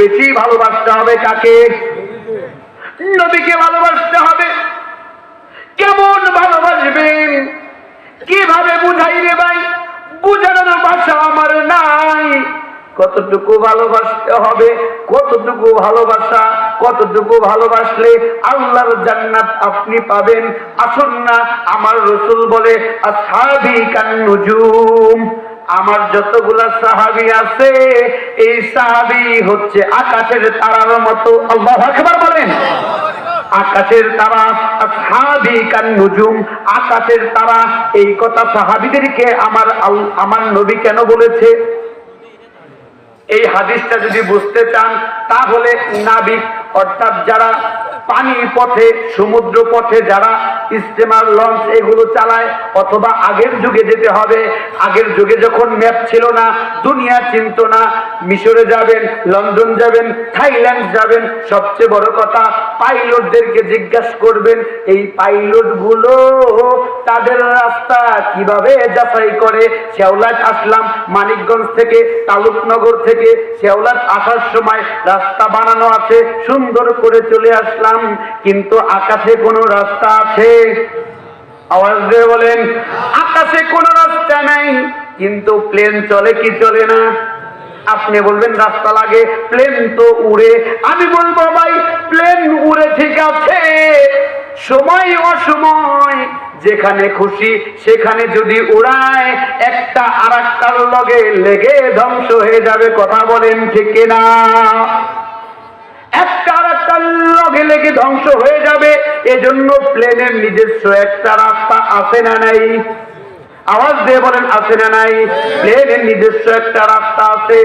বেশি ভালোবাসতে হবে কাকে? নবীকে ভালোবাসতে হবে। কেমন ভালোবাসবেন? কিভাবে বুঝাই রে ভাই? বুঝানোর ভাষা আমার নাই। কতটুকু ভালোবাসতে হবে, কতটুকু ভালোবাসা, কতটুকু ভালোবাসলে আল্লাহর জান্নাত আপনি পাবেন। আসুন না, আমার রাসূল বলে আসহাবী কান নুজুম, আমার যতগুলা সাহাবী আছে এই সাহাবী হচ্ছে আকাশের তারার মতো। আল্লাহু আকবার বলেন। আকাশের তারা, আসহাবী কান নুজুম, আকাশের তারা। এই কথা সাহাবীদেরকে আমার নবী কেন বলেছে? এই হাদিসটা যদি বুঝতে চান তাহলে নাবিক অর্থাৎ যারা পানির পথে, সমুদ্র পথে যারা স্টিমার, লঞ্চ এগুলো চালায়, অথবা আগের যুগে যেতে হবে। আগের যুগে যখন ম্যাপ ছিল না, দুনিয়া চিনত না, মিশরে যাবেন, লন্ডন যাবেন, থাইল্যান্ড যাবেন, সবচেয়ে বড় কথা পাইলটদেরকে জিজ্ঞাসা করবেন এই পাইলট গুলো তাদের রাস্তা কিভাবে যাচাই করে। শেওলাট আসলাম মানিকগঞ্জ থেকে, তালুকনগর থেকে শেওলাট আসার সময় রাস্তা বানানো আছে, সুন্দর করে চলে আসলাম, কিন্তু আকাশে কোনো রাস্তা আছে? আওয়াজ দিয়ে বলেন। আকাশে কোনো রাস্তা নাই, কিন্তু প্লেন চলে কি চলে না? আপনি বলবেন রাস্তা লাগে, প্লেন তো উড়ে। আমি বলবো ভাই প্লেন উড়ে ঠিক আছে, সময় অসময় যেখানে খুশি সেখানে যদি উড়ায়, একটা আরেকটার লগে লেগে ধ্বংস হয়ে যাবে। কথা বলেন ঠিক কিনা? একটা আরেকটার লগে লেগে ধ্বংস হয়ে যাবে। এজন্য প্লেনের নিজস্ব একটা রাস্তা আছে না নাই? আওয়াজ দিয়ে বলেন আছে না নাই? প্লেনের নিজস্ব একটা রাস্তা আছে।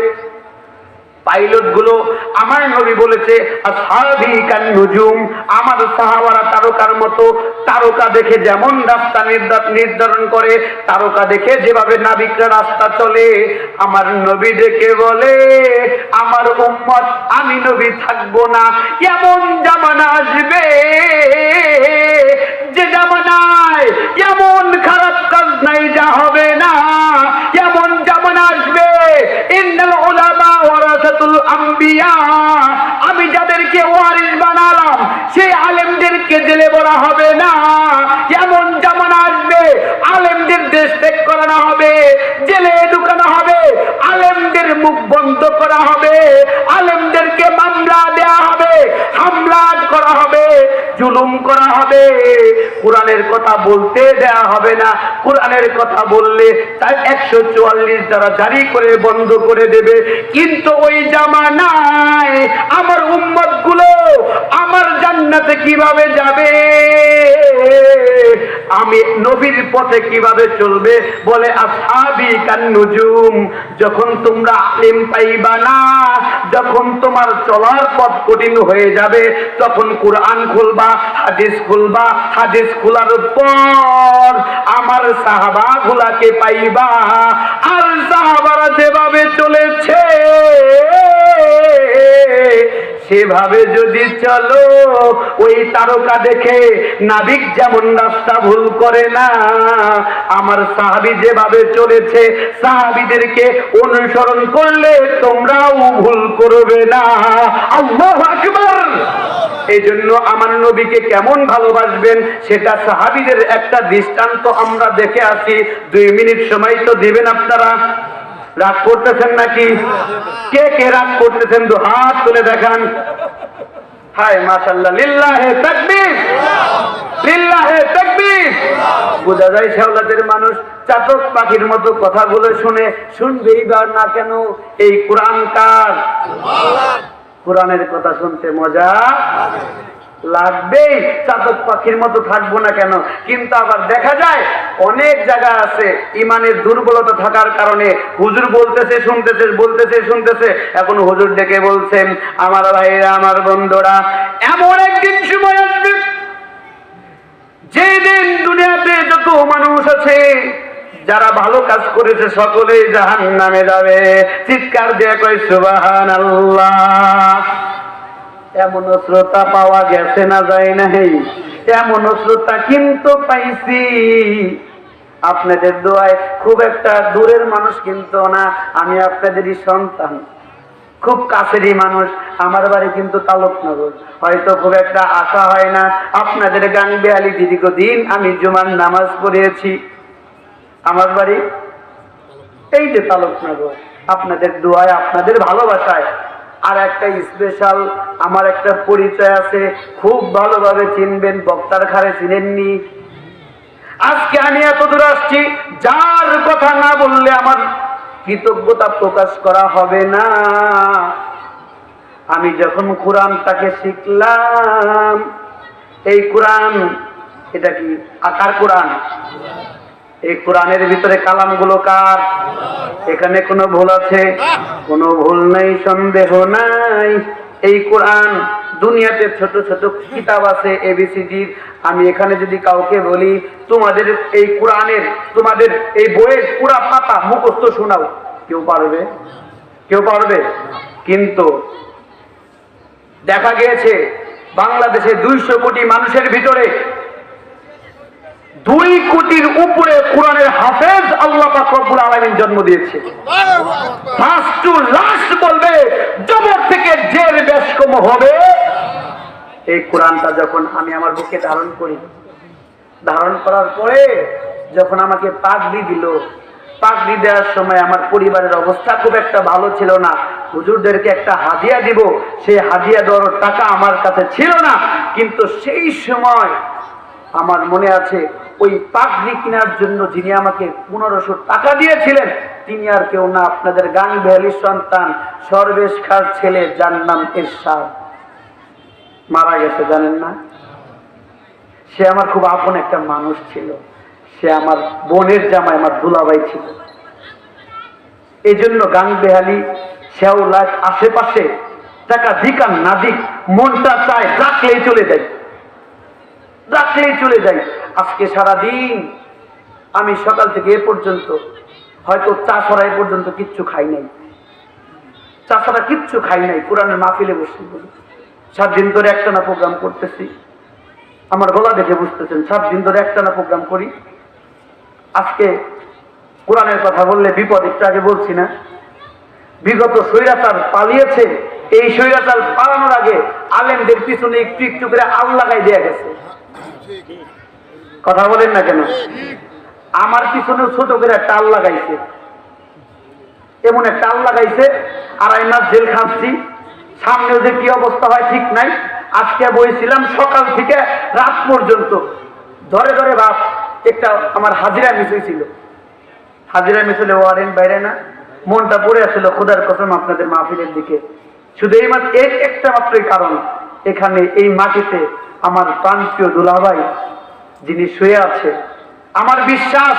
পাইলট গুলো, আমার নবী বলেছে আসহাবী কান নুজুম, আমার সাহাবারা তারকার মতো। তারকা দেখে যেমন রাস্তা নির্ধারণ করে, তারকা দেখে যেভাবে নাবিকরা রাস্তা চলে, আমার নবী দেখে বলে আমার উম্মত আমি নবী থাকবো না। এমন জামানা আসবে যে জামানায় এমন খারাপ কাজ নাই যা হবে না। এমন জামানা আসবে ইন্নাল উলামা ওয়ারাসাতুল আম্বিয়া, আমি যাদেরকে ওয়ারিস বানালাম সেই আলেমদেরকে জেলে ভরা হবে না। এমন জামানা আসবে আলেমদের দেশ ত্যাগ করানো হবে, জেলে ঢুকানো হবে, আলেমদের মুখ বন্ধ করা হবে, আলেমদেরকে মামলা দেয়া হবে, হামলা করা হবে, জুলুম করা হবে, কোরআনের কথা বলতে দেয়া হবে না। কোরআনের কথা বললে তার 144 দ্বারা জারি করে বন্ধ করে দেবে। কিন্তু ওই জামানায় আমার উম্মত গুলো আমার জান্নাতে কিভাবে যাবে? আমি নবীর পথে কিভাবে চলবে? বলে আসহাবী কান নুজুম। যখন তোমরা আলেম পাইবা না, যখন তোমার চলার পথ কঠিন হয়ে যাবে, তখন কোরআন খুলবা, হাদিস খুলবা, হাদিস খোলার পর আমার সাহাবা গুলাকে পাইবা। আর সাহাবারা যেভাবে চলেছে সেভাবে যদি চলো, ওই তারকা দেখে নাবিক যেমন রাস্তা ভুল করে না, আমার সাহাবী যেভাবে চলেছে সাহাবীদেরকে অনুসরণ করলে তোমরাও ভুল করবে না। আল্লাহু আকবার। এই জন্য আমার নবীকে কেমন ভালোবাসবেন সেটা সাহাবীদের একটা দৃষ্টান্ত আমরা দেখে আসি। 2 মিনিট সময় তো দিবেন আপনারা। রাগ করতেছেন নাকি? কে কে রাগ করতেছেন? তো হাত তুলে দেখান। হায় মাশাআল্লাহ, লিল্লাহে তাকবীর, লিল্লাহে তাকবীর। বোঝা যায় শেওলাদের মানুষ চাতক পাখির মতো কথাগুলো শুনে শুনবেই বা না কেন? এই কোরআন কার? কোরআনের কথা শুনতে মজা লাগবেই, চাতক পাখির মতো থাকবো না কেন? কিন্তু আবার দেখা যায় অনেক জায়গা আছে ইমানের দুর্বলতা থাকার কারণে হুজুর বলতেছে শুনতেছে, বলতেছে শুনতেছে, এখন হুজুর ডেকে বলছেন আমার ভাইরা, আমার বন্ধুরা, এমন একদিন সময় আসবে যেদিন দুনিয়াতে যত মানুষ আছে যারা ভালো কাজ করেছে সকলেই জাহান্নামে যাবে। চিৎকার দিয়ে কই সুবহানাল্লাহ। এমন শ্রোতা পাওয়া গেছে না যায় নাই? এমন শ্রোতা কিন্তু পাইছি আপনাদের দোয়ায়। খুব একটা দূরের মানুষ কিন্তু না, আমি আপনাদেরই সন্তান। খুব কাছেরই মানুষ। আমার বাড়ি কিন্তু তালুকনগর। হয়তো খুব একটা আশা হয় না আপনাদের গান বেয়ালি দীর্ঘদিন আমি জুমার নামাজ পড়িয়েছি। আমার বাড়ি এই যে তালুকনগর। আপনাদের দোয়ায়, আপনাদের ভালোবাসায় আর একটা স্পেশাল আমার একটা পরিচয় আছে, খুব ভালোভাবে চিনবেন। বক্তার খারে চিনেননি। আজকে আমি এত দূর আসছি, যার কথা না বললে আমার কৃতজ্ঞতা প্রকাশ করা হবে না। আমি যখন কোরআনটাকে শিখলাম, এই কোরআন, এটা কি আকার কোরআন? এই কোরআনের ভিতরে কালামগুলো কার? এখানে কোনো ভুল আছে? কোনো ভুল নাই, সন্দেহ নাই। এই কোরআন দুনিয়াতে ছোট ছোট কিতাব আছে এবিসিডির। আমি এখানে যদি কাউকে বলি তোমাদের এই কোরআনের, তোমাদের এই বইয়ের পুরা পাতা মুখস্থ শোনাও, কেউ পারবে? কেউ পারবে? কিন্তু দেখা গিয়েছে বাংলাদেশে 200 কোটি মানুষের ভিতরে 2 কোটির উপরে কোরআনের হাফেজ আল্লাহ পাক রব্বুল আলামিন জন্ম দিয়েছে। ফার্স্ট টু লাস্ট বলবে, জবর থেকে জের বেশকম হবে। এই কোরআনটা যখন আমি আমার বুকে ধারণ করি, ধারণ করার পরে যখন আমাকে পাগড়ি দিল, পাগড়ি দেওয়ার সময় আমার পরিবারের অবস্থা খুব একটা ভালো ছিল না। হুজুরদেরকে একটা হাদিয়া দিব, সেই হাদিয়া দেওয়ার টাকা আমার কাছে ছিল না। কিন্তু সেই সময় আমার মনে আছে, ওই পাগড়ি কেনার জন্য যিনি আমাকে 1500 টাকা দিয়েছিলেন, তিনি আর কেউ না, আপনাদের গান ভ্যালির সন্তান সর্বেশ খার ছেলে, যার নাম এরশাদ। মারা গেছে, জানেন না? সে আমার খুব আপন একটা মানুষ ছিল। সে আমার বোনের জামাই, আমার দুলাভাই ছিল। এই জন্য গান বেহালি শেওলার আশেপাশে টাকা দিক আর না দিক, মনটা চায় রাখলেই চলে যায়, রাখলেই চলে যায়। আজকে সারাদিন আমি সকাল থেকে এ পর্যন্ত হয়তো চা ছড়া এ পর্যন্ত কিচ্ছু খাই নাই, চা ছড়া কিচ্ছু খাই নাই। কোরআনের মাহফিলে বসে বলি 7 দিন ধরে একটানা প্রোগ্রাম করতেছি। আমার গলা দেখে বুঝতেছেন 7 দিন ধরে একটানা প্রোগ্রাম করি। আজকে কোরআনের কথা বললে বিপদ, একটু আগে বলছি না, বিগত স্বৈরাচার পালিয়েছে। এই স্বৈরাচার পালানোর আগে আলেমদের পিছনে একটু একটু করে আল লাগাই দেয়া গেছে। কথা বলেন না কেন? আমার পিছনেও ছোট করে একটা আল লাগাইছে, এমন একটা আল লাগাইছে। 2.5 মাস জেল খাচ্ছি, সামনেও যে কি অবস্থা হয় ঠিক নাই। আজকে বইছিলাম সকাল থেকে রাত পর্যন্ত, ধরে ধরে বাপ একটা আমার হাজিরা মিস হয়েছিল। হাজিরা মিছিলে ওয়ারেন্ট বাইরে না, মনটা পড়ে আসছিল খোদার কসম আপনাদের মাহফিলের দিকে। শুধু এই মাত্র একটা মাত্রই কারণ, এখানে এই মাটিতে আমার প্রাণপ্রিয় দুলাভাই যিনি শুয়ে আছে, আমার বিশ্বাস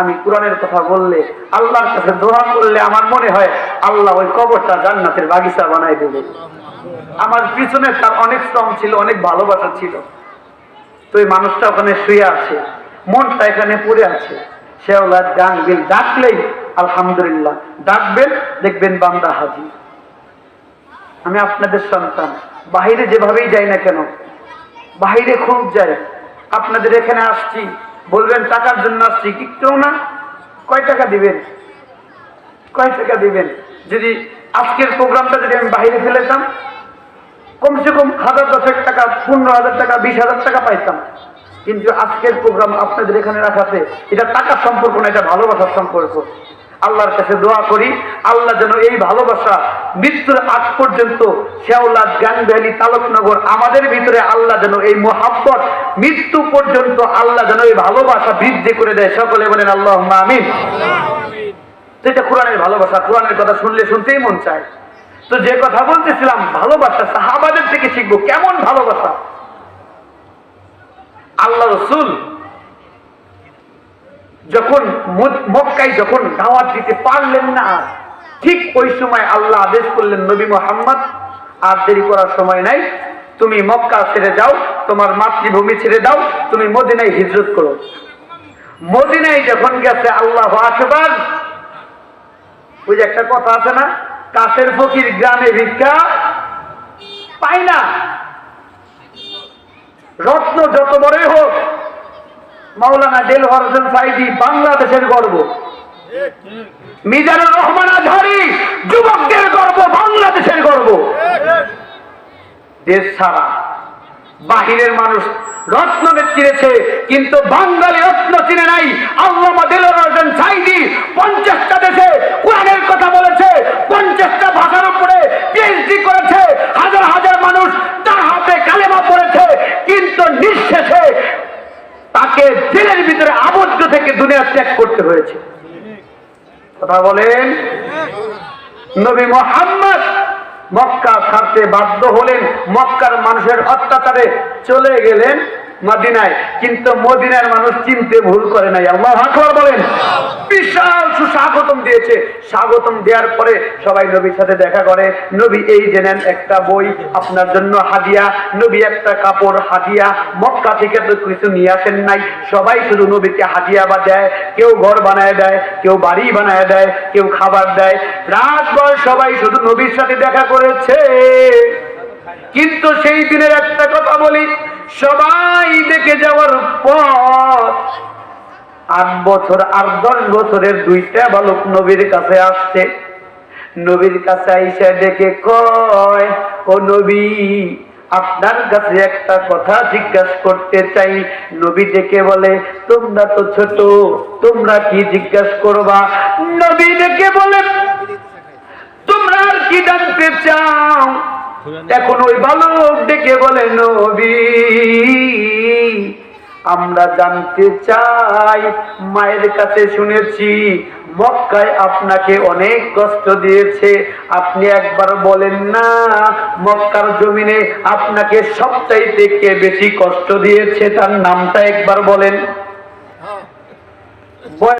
আমি কোরআনের কথা বললে, আল্লাহর কাছে দোয়া করলে আমার মনে হয় আল্লাহ ওই কবরটা জান্নাতের বাগিচা বানাই দেবে। আমার পিছনে তার অনেক শ্রম ছিল, অনেক ভালোবাসা ছিল। তো এই মানুষটা ওখানে শুয়ে আছে, মনটা এখানে পড়ে আছে। শেওলার গান বিল ডাকলেই আলহামদুলিল্লাহ, ডাকবেন দেখবেন বান্দা হাজির। আমি আপনাদের সন্তান, বাহিরে যেভাবেই যাই না কেন, বাহিরে খুব যায়, আপনাদের এখানে আসছি, বলবেন টাকার জন্য আসছি, কিচ্ছু না। কয় টাকা দিবেন? কয় টাকা দিবেন? যদি আজকের প্রোগ্রামটা যদি আমি বাহিরে ফেলেতাম, কমসে কম 1000-10 টাকা, 15,000 টাকা, 20,000 টাকা পাইতাম। কিন্তু আজকের প্রোগ্রাম আপনাদের এখানে রাখাতে, এটা টাকার সম্পর্ক না, এটা ভালোবাসার সম্পর্ক। আল্লাহর কাছে দোয়া করি, আল্লাহ যেন এই ভালোবাসা মৃত্যুর আগ পর্যন্ত শেওলা, গান ভ্যালি, তালুকনগর আমাদের ভিতরে আল্লাহ যেন এই মোহাব্বত মৃত্যু পর্যন্ত আল্লাহ যেন এই ভালোবাসা বৃদ্ধি করে দেয়। সকলে বলেন আল্লাহুম্মা আমিন। এটা কোরআনের ভালোবাসা, কোরআনের কথা শুনলে শুনতেই মন চায়। তো যে কথা বলতেছিলাম, ভালোবাসা সাহাবাদের থেকে শিখবো। কেমন ভালোবাসা? আল্লাহ রাসূল যখন মক্কায় যখন দাওয়াত দিতে পারলেন না, ঠিক ওই সময় আল্লাহ আদেশ করলেন, নবী মুহাম্মদ আর দেরি করার সময় নাই, তুমি মক্কা ছেড়ে যাও, তোমার মাতৃভূমি ছেড়ে দাও, তুমি মদিনায় হিজরত করো। মদিনায় যখন গেছে, আল্লাহু আকবার, ওই যে একটা কথা আছে না, কাছের ফকির গ্রামে ভিক্ষা পায় না। রত্ন যত বড়ই হোক, মাওলানা দেলওয়ার হোসেন সাইদি বাংলাদেশের গর্ব, মিজানুর রহমান আজহারী যুবকদের গর্ব, বাংলাদেশের গর্ব। দেশ ছাড়া বাহিরের মানুষ রত্ন চিনেছে, কিন্তু বাঙালি রত্ন চিনে নাই। আল্লামা দেলোয়ার হোসেন সাঈদী 50টা দেশে কোরআনের কথা বলেছে, 50টা ভাষার উপরে পিএইচডি করেছে, হাজার হাজার মানুষ তার হাতে কালেমা পড়েছে, কিন্তু নিঃশেষে তাকে জেলের ভিতরে আবদ্ধ থেকে দুনিয়া ত্যাগ করতে হয়েছে। কথা বলেন। নবী মুহাম্মদ মক্কা ছাড়তে বাধ্য হলেন, মক্কার মানুষের অত্যাচারে চলে গেলেন মদিনায়, কিন্তু মদিনার মানুষ চিনতে ভুল করে নাই। আল্লাহু আকবার বলেন। বিশাল সুস্বাগতম দিয়েছে। স্বাগতম দেওয়ার পরে সবাই নবীর সাথে দেখা করে। নবী এই জেনেন একটা বই আপনার জন্য হাদিয়া, নবী একটা কাপড় হাদিয়া। মক্কা থেকে তো কিছু নিয়ে আসেন নাই, সবাই শুধু নবীকে হাদিয়া বা দেয়। কেউ ঘর বানায় দেয়, কেউ বাড়ি বানায় দেয়, কেউ খাবার দেয়। রাতভর সবাই শুধু নবীর সাথে দেখা করেছে। কিন্তু সেই দিনের একটা কথা বলি, সবাই দেখে যাওয়ার পর 8 বছর আর 10 বছরের 2টা বালক নবীর কাছে আসছে। নবীর কাছে আইসা ডেকে কয়, ও নবী, আপনার কাছে একটা কথা জিজ্ঞাসা করতে চাই। নবী ডেকে বলে, তোমরা তো ছোট, তোমরা কি জিজ্ঞাসা করবা? নবী ডেকে বলে, তোমরা আর কি জানতে চাও? এখন ওই বালক ডেকে বলে, নবী, আমরা জানতে চাই, মায়ের কাছে শুনেছি মক্কায় আপনাকে অনেক কষ্ট দিয়েছে, আপনি একবার বলেন না মক্কার জমিনে আপনাকে সবচাইতে কে বেশি কষ্ট দিয়েছে, তার নামটা একবার বলেন।